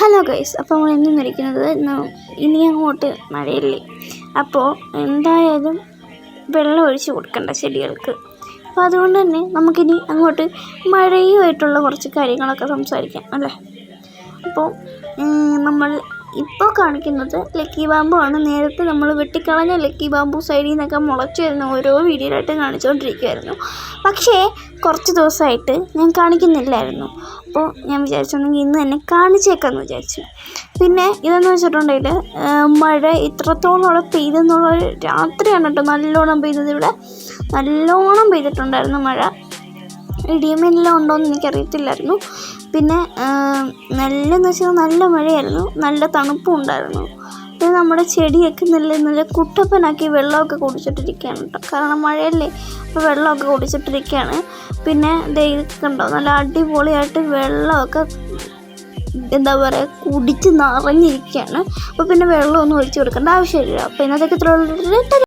Hello guys, അപ്പോൾ നമ്മൾ ഇന്ന് ഇരിക്കുന്നത് ഇനി അങ്ങോട്ട് മഴയില്ലേ, അപ്പോൾ എന്തായാലും വെള്ളം ഒഴിച്ച് കൊടുക്കണ്ട ചെടികൾക്ക്. അപ്പോൾ അതുകൊണ്ട് തന്നെ നമുക്കിനി അങ്ങോട്ട് മഴയുമായിട്ടുള്ള കുറച്ച് കാര്യങ്ങളൊക്കെ സംസാരിക്കാം അല്ലേ. അപ്പോൾ നമ്മൾ ഇപ്പോൾ കാണിക്കുന്നത് ലക്കി ബാമ്പു ആണ്. നേരത്തെ നമ്മൾ വെട്ടിക്കളഞ്ഞ ലക്കി ബാമ്പു സൈഡിൽ നിന്നൊക്കെ മുളച്ച് വരുന്ന ഓരോ വീഡിയോയിലായിട്ട് കാണിച്ചുകൊണ്ടിരിക്കുമായിരുന്നു. പക്ഷേ കുറച്ച് ദിവസമായിട്ട് ഞാൻ കാണിക്കുന്നില്ലായിരുന്നു. അപ്പോൾ ഞാൻ വിചാരിച്ചിട്ടുണ്ടെങ്കിൽ ഇന്ന് തന്നെ കാണിച്ചേക്കാമെന്ന് വിചാരിച്ചു. പിന്നെ ഇതെന്ന് വെച്ചിട്ടുണ്ടെങ്കിൽ മഴ ഇത്രത്തോളം അവിടെ പെയ്തെന്നുള്ളൊരു രാത്രിയാണ് കേട്ടോ നല്ലോണം പെയ്തത്. ഇവിടെ നല്ലോണം പെയ്തിട്ടുണ്ടായിരുന്നു മഴ. ഇടിയമെല്ലാം ഉണ്ടോയെന്ന് എനിക്കറിയത്തില്ലായിരുന്നു. പിന്നെ നല്ലെന്ന് വെച്ചാൽ നല്ല മഴയായിരുന്നു, നല്ല തണുപ്പും ഉണ്ടായിരുന്നു. പിന്നെ നമ്മുടെ ചെടിയൊക്കെ നല്ല കുട്ടപ്പനാക്കി വെള്ളമൊക്കെ കുടിച്ചിട്ടിരിക്കുകയാണ് കേട്ടോ. കാരണം മഴയല്ലേ, അപ്പോൾ വെള്ളമൊക്കെ കുടിച്ചിട്ടിരിക്കുകയാണ്. പിന്നെ ഇതൊക്കെ ഉണ്ടോ, നല്ല അടിപൊളിയായിട്ട് വെള്ളമൊക്കെ എന്താ പറയുക കുടിച്ച് നിറഞ്ഞിരിക്കുകയാണ്. അപ്പോൾ പിന്നെ വെള്ളമൊന്നും ഒഴിച്ച് കൊടുക്കേണ്ട ആവശ്യമില്ല. അപ്പോൾ ഇന്നത്തേക്ക് ഇത്രയുള്ള